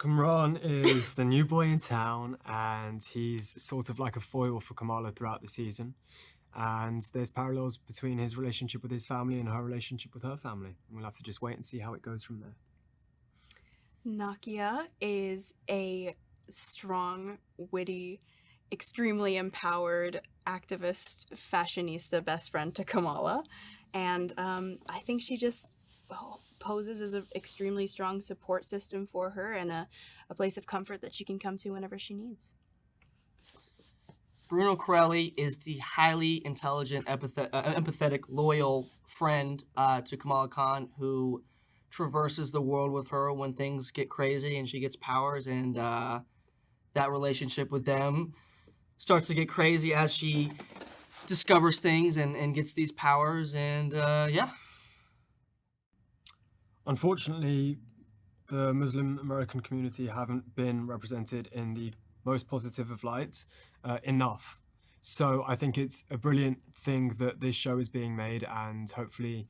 Kamran is the new boy in town, and he's sort of like a foil for Kamala throughout the season. And there's parallels between his relationship with his family and her relationship with her family. We'll have to just wait and see how it goes from there. Nakia is a strong, witty, extremely empowered activist, fashionista best friend to Kamala. And I think she just poses as an extremely strong support system for her and a place of comfort that she can come to whenever she needs. Bruno Corelli is the highly intelligent, empathetic, loyal friend to Kamala Khan who traverses the world with her when things get crazy and she gets powers, and that relationship with them starts to get crazy as she discovers things and gets these powers, and yeah. Unfortunately, the Muslim American community haven't been represented in the most positive of lights enough. So I think it's a brilliant thing that this show is being made, and hopefully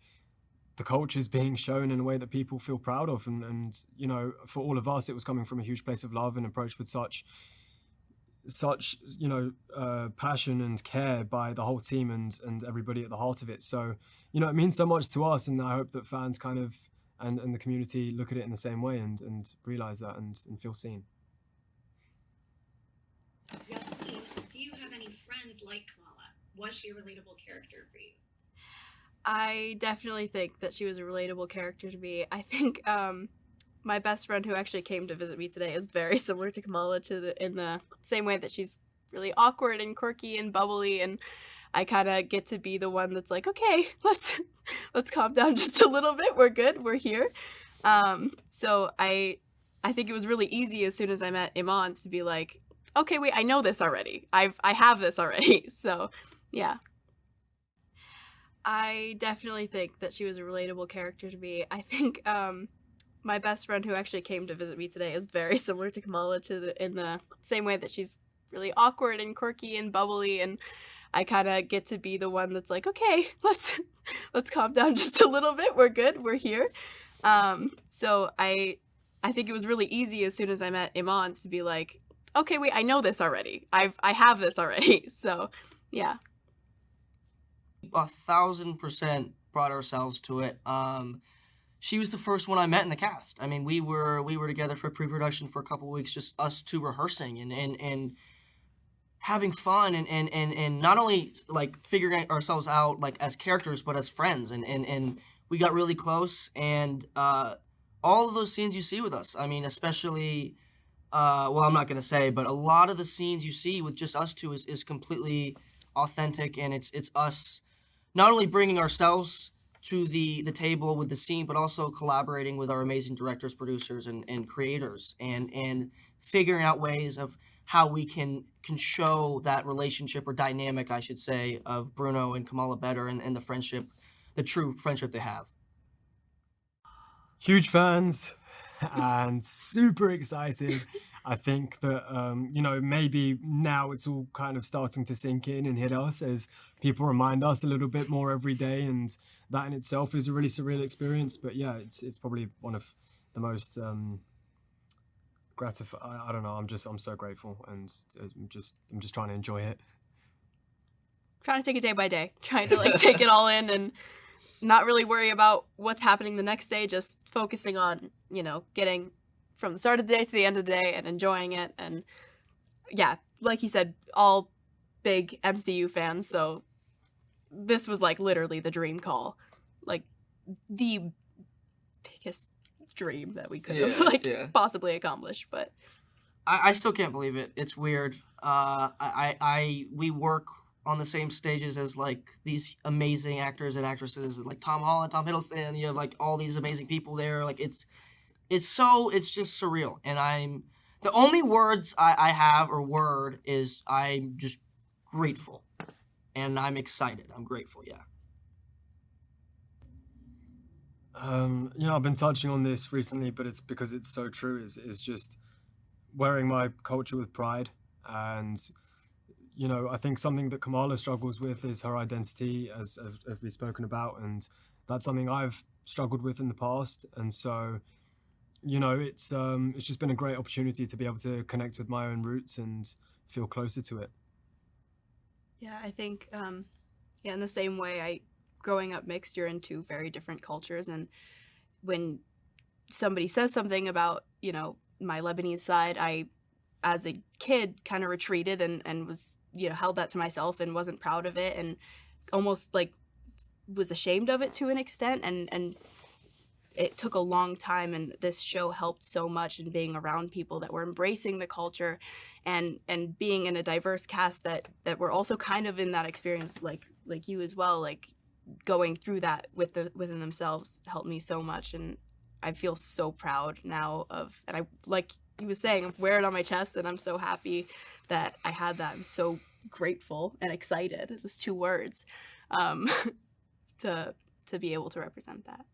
the culture is being shown in a way that people feel proud of. And you know, for all of us, it was coming from a huge place of love and approached with such passion and care by the whole team and everybody at the heart of it. So, you know, it means so much to us, and I hope that fans kind of and the community look at it in the same way and realize that and feel seen. Yasmeen, do you have any friends like Kamala? Was she a relatable character for you? I definitely think that she was a relatable character to me. I think my best friend who actually came to visit me today is very similar to Kamala in the same way that she's really awkward and quirky and bubbly, and I kind of get to be the one that's like, okay, let's calm down just a little bit. We're good. We're here. So I think it was really easy as soon as I met Iman to be like, okay, wait, I know this already. I have this already. So yeah. I definitely think that she was a relatable character to me. I think my best friend who actually came to visit me today is very similar to Kamala in the same way that she's really awkward and quirky and bubbly, and I kind of get to be the one that's like, okay, let's calm down just a little bit. We're good. We're here. So I think it was really easy as soon as I met Iman to be like, okay, wait, I know this already. I have this already. So yeah. 1,000% brought ourselves to it. She was the first one I met in the cast. I mean, we were together for pre-production for a couple of weeks, just us two rehearsing and having fun and not only like figuring ourselves out like as characters, but as friends. And we got really close, and all of those scenes you see with us, I mean, especially, well, I'm not going to say, but a lot of the scenes you see with just us two is completely authentic, and it's us not only bringing ourselves to the table with the scene, but also collaborating with our amazing directors, producers, and creators, and figuring out ways of how we can show that relationship, or dynamic, I should say, of Bruno and Kamala better, and the friendship, the true friendship they have. Huge fans and super excited. I think that, you know, maybe now it's all kind of starting to sink in and hit us as people remind us a little bit more every day, and that in itself is a really surreal experience. But yeah, it's probably one of the most gratifying. I don't know. I'm so grateful, and I'm just trying to enjoy it. Trying to take it day by day, trying to like take it all in and not really worry about what's happening the next day, just focusing on, you know, getting from the start of the day to the end of the day and enjoying it. And yeah, like he said, all big MCU fans, so this was like literally the dream call, like the biggest dream that we could have possibly accomplished. But I still can't believe it. It's weird. We work on the same stages as like these amazing actors and actresses, like Tom Holland, Tom Hiddleston. You have like all these amazing people there. Like it's just surreal. And the only words I have or word is I'm just grateful, and I'm excited. I'm grateful. Yeah. You know, I've been touching on this recently, but it's because it's so true, is just wearing my culture with pride. And, you know, I think something that Kamala struggles with is her identity, as we've spoken about, and that's something I've struggled with in the past. And so, you know, it's just been a great opportunity to be able to connect with my own roots and feel closer to it. Yeah, I think, in the same way, growing up mixed, you're in two very different cultures, and when somebody says something about, you know, my Lebanese side, I, as a kid, kind of retreated and was, you know, held that to myself and wasn't proud of it and almost like was ashamed of it to an extent, and it took a long time, and this show helped so much in being around people that were embracing the culture and being in a diverse cast that were also kind of in that experience like you as well, like going through that within themselves helped me so much, and I feel so proud now of, and I, like he was saying, I wear it on my chest, and I'm so happy that I had that. I'm so grateful and excited. It was 2 words, to be able to represent that.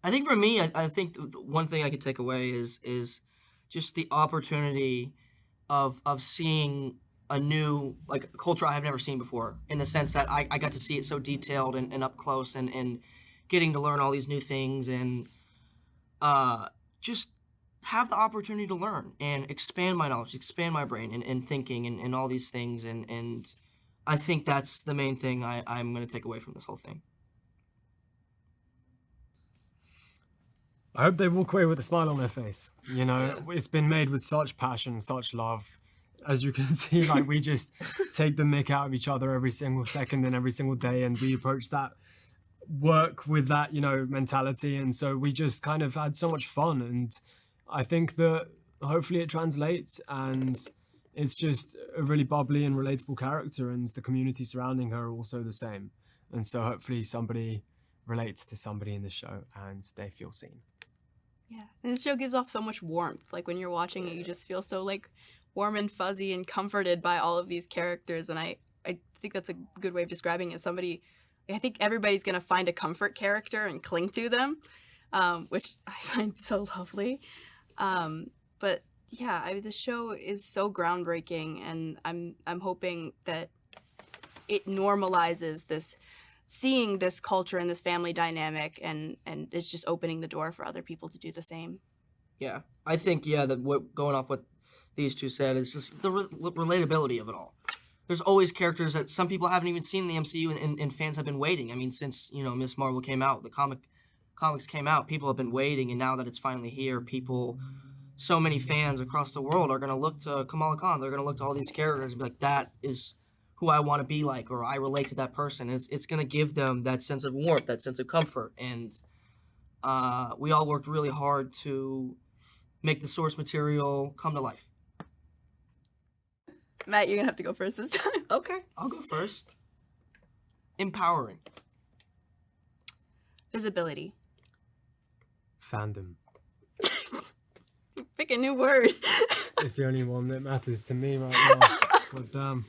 I think for me, I think one thing I could take away is just the opportunity of seeing a new, like, culture I have never seen before, in the sense that I got to see it so detailed and up close, and getting to learn all these new things, and just have the opportunity to learn and expand my knowledge, expand my brain and thinking and all these things, and I think that's the main thing I'm going to take away from this whole thing. I hope they walk away with a smile on their face. You know, It's been made with such passion, such love. As you can see, like, we just take the mick out of each other every single second and every single day, and we approach that work with that, you know, mentality. And so we just kind of had so much fun, and I think that hopefully it translates, and it's just a really bubbly and relatable character, and the community surrounding her are also the same. And so hopefully somebody relates to somebody in the show and they feel seen. Yeah, and the show gives off so much warmth. Like, when you're watching it, you just feel so, like, warm and fuzzy and comforted by all of these characters, and I think that's a good way of describing it. I think everybody's going to find a comfort character and cling to them, which I find so lovely. But yeah, the show is so groundbreaking, and I'm hoping that it normalizes this, seeing this culture and this family dynamic, and it's just opening the door for other people to do the same. Yeah, I think, that going off what these two said is just the relatability of it all. There's always characters that some people haven't even seen in the MCU, and fans have been waiting. I mean, since, you know, Miss Marvel came out, the comics came out, people have been waiting, and now that it's finally here, so many fans across the world are going to look to Kamala Khan. They're going to look to all these characters and be like, that is who I want to be like, or I relate to that person. It's going to give them that sense of warmth, that sense of comfort, and we all worked really hard to make the source material come to life. Matt, you're going to have to go first this time. Okay, I'll go first. Empowering. Visibility. Fandom. Pick a new word. It's the only one that matters to me right now. God damn.